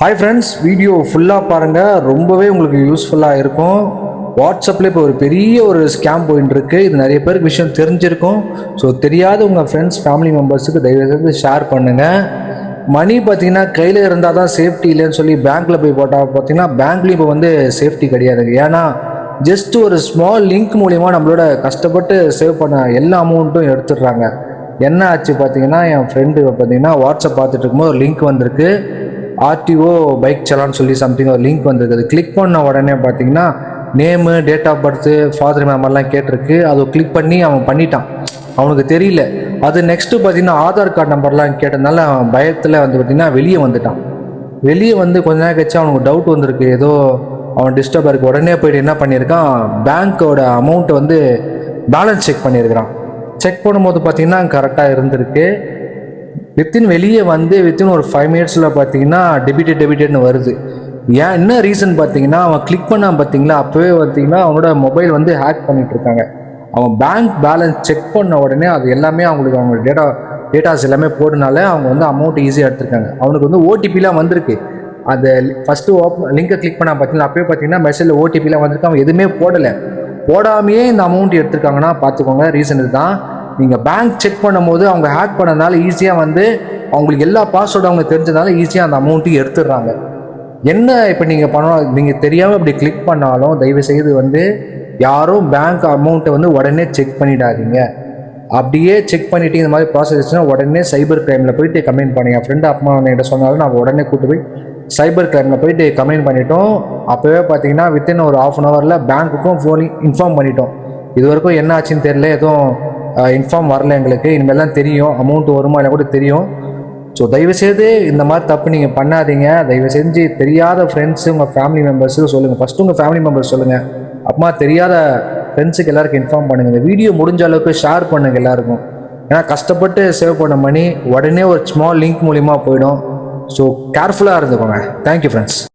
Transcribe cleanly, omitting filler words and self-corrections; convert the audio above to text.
Hi friends, video ஃபுல்லாக பாருங்கள், ரொம்பவே உங்களுக்கு யூஸ்ஃபுல்லாக இருக்கும். வாட்ஸ்அப்பில் இப்போ ஒரு பெரிய ஒரு ஸ்கேம் போயிட்டுருக்கு. இது நிறைய பேருக்கு விஷயம் தெரிஞ்சிருக்கும். ஸோ தெரியாத உங்கள் ஃப்ரெண்ட்ஸ் ஃபேமிலி மெம்பர்ஸுக்கு தயவுசெய்து ஷேர் பண்ணுங்கள். மணி பார்த்தீங்கன்னா கையில் இருந்தால் தான் சேஃப்டி இல்லைன்னு சொல்லி பேங்க்கில் போய் போட்டால் பார்த்தீங்கன்னா பேங்க்லேயும் இப்போ வந்து சேஃப்டி கிடையாதுங்க. ஏன்னா ஜஸ்ட் ஒரு ஸ்மால் லிங்க் மூலிமா நம்மளோட கஷ்டப்பட்டு சேவ் பண்ண எல்லா அமௌண்ட்டும் எடுத்துடுறாங்க. என்ன ஆச்சு பார்த்தீங்கன்னா, என் ஃப்ரெண்டு பார்த்தீங்கன்னா வாட்ஸ்அப் பார்த்துட்டு இருக்கும்போது ஒரு லிங்க் வந்திருக்கு. ஆர்டிஓ பைக் சலான்னு சொல்லி சம்திங் ஒரு லிங்க் வந்திருக்குது. கிளிக் பண்ண உடனே பார்த்தீங்கன்னா name, date of birth, father மெம்பர்லாம் கேட்டிருக்கு. அதை கிளிக் பண்ணி அவன் பண்ணிட்டான். அவனுக்கு தெரியல. அது நெக்ஸ்ட்டு பார்த்தீங்கன்னா ஆதார் கார்டு நம்பர்லாம் கேட்டதுனால அவன் பயத்தில் வந்து பார்த்திங்கன்னா வெளியே வந்துட்டான். வெளியே வந்து கொஞ்ச நேரம் கழிச்சு அவனுக்கு டவுட் வந்திருக்கு, ஏதோ அவன் டிஸ்டர்பாக இருக்குது. உடனே போய்ட்டு என்ன பண்ணியிருக்கான், பேங்க்கோட அமௌண்ட்டை வந்து பேலன்ஸ் செக் பண்ணியிருக்கிறான். செக் பண்ணும்போது பார்த்திங்கன்னா கரெக்டாக இருந்திருக்கு. வெளியே வந்து ஒரு 5 மினிட்ஸில் பார்த்தீங்கன்னா டெபிட்டட்னு வருது. ஏன் என்ன ரீசன் பார்த்தீங்கன்னா, அவன் கிளிக் பண்ணான் பார்த்தீங்களா, அப்போவே பார்த்தீங்கன்னா அவனோட மொபைல் வந்து ஹேக் பண்ணிட்டு இருக்காங்க. அவன் பேங்க் பேலன்ஸ் செக் பண்ண உடனே அது எல்லாமே அவங்களுக்கு அவங்க டேட்டாஸ் எல்லாமே போடுனால அவங்க வந்து அமௌண்ட் ஈஸியாக எடுத்துருக்காங்க. அவனுக்கு வந்து ஓடிபிலாம் வந்திருக்கு. அதை ஃபஸ்ட்டு லிங்கை கிளிக் பண்ணால் பார்த்தீங்கன்னா அப்போயே பார்த்தீங்கன்னா மெசேஜில் ஓடிபிலாம் வந்திருக்கு. அவன் எதுவுமே போடாமையே இந்த அமௌண்ட் எடுத்துருக்காங்கன்னா பார்த்துக்கோங்க. ரீசன் இதுதான். நீங்கள் பேங்க் செக் பண்ணும்போது அவங்க ஹேக் பண்ணதுனால ஈஸியாக வந்து அவங்களுக்கு எல்லா பாஸ்வேர்டும் அவங்க தெரிஞ்சதுனால ஈஸியாக அந்த அமௌண்ட்டையும் எடுத்துடுறாங்க. என்ன இப்போ நீங்கள் பண்ணணும், நீங்கள் தெரியாமல் இப்படி கிளிக் பண்ணாலும் தயவுசெய்து வந்து யாரும் பேங்க் அமௌண்ட்டை வந்து உடனே செக் பண்ணிடாதீங்க. அப்படியே செக் பண்ணிவிட்டு இந்த மாதிரி ப்ராசஸ் உடனே சைபர் கிரைமில் போயிட்டு கம்ப்ளைண்ட் பண்ணி, என் ஃப்ரெண்டு அப்பா என்கிட்ட சொன்னாலும் நான் உடனே கூப்பிட்டு போய் சைபர் கிரைமில் போயிட்டு கம்ப்ளைண்ட் பண்ணிட்டோம். அப்போவே பார்த்தீங்கன்னா வித்தின் ஒரு 1/2 ஹவரில் பேங்க்குக்கும் ஃபோன் இன்ஃபார்ம் பண்ணிட்டோம். இது வரைக்கும் என்ன ஆச்சுன்னு தெரியல, எதுவும் இன்ஃபார்ம் வரல எங்களுக்கு. இனிமேல் தான் தெரியும், அமௌண்ட் வருமா இல்லை கூட தெரியும். ஸோ தயவுசெய்து இந்த மாதிரி தப்பு நீங்கள் பண்ணாதீங்க. தயவு செஞ்சு தெரியாத ஃப்ரெண்ட்ஸு உங்கள் ஃபேமிலி மெம்பர்ஸுக்கு சொல்லுங்கள். ஃபஸ்ட்டு உங்கள் ஃபேமிலி மெம்பர்ஸ் சொல்லுங்கள், அப்புறமா தெரியாத ஃப்ரெண்ட்ஸுக்கு எல்லாருக்கும் இன்ஃபார்ம் பண்ணுங்கள். இந்த வீடியோ முடிஞ்ச அளவுக்கு ஷேர் பண்ணுங்கள் எல்லாருக்கும். ஏன்னா கஷ்டப்பட்டு சேவ் பண்ண மணி உடனே ஒரு ஸ்மால் லிங்க் மூலிமா போயிடும். ஸோ கேர்ஃபுல்லாக இருந்துக்கோங்க. Thank you friends.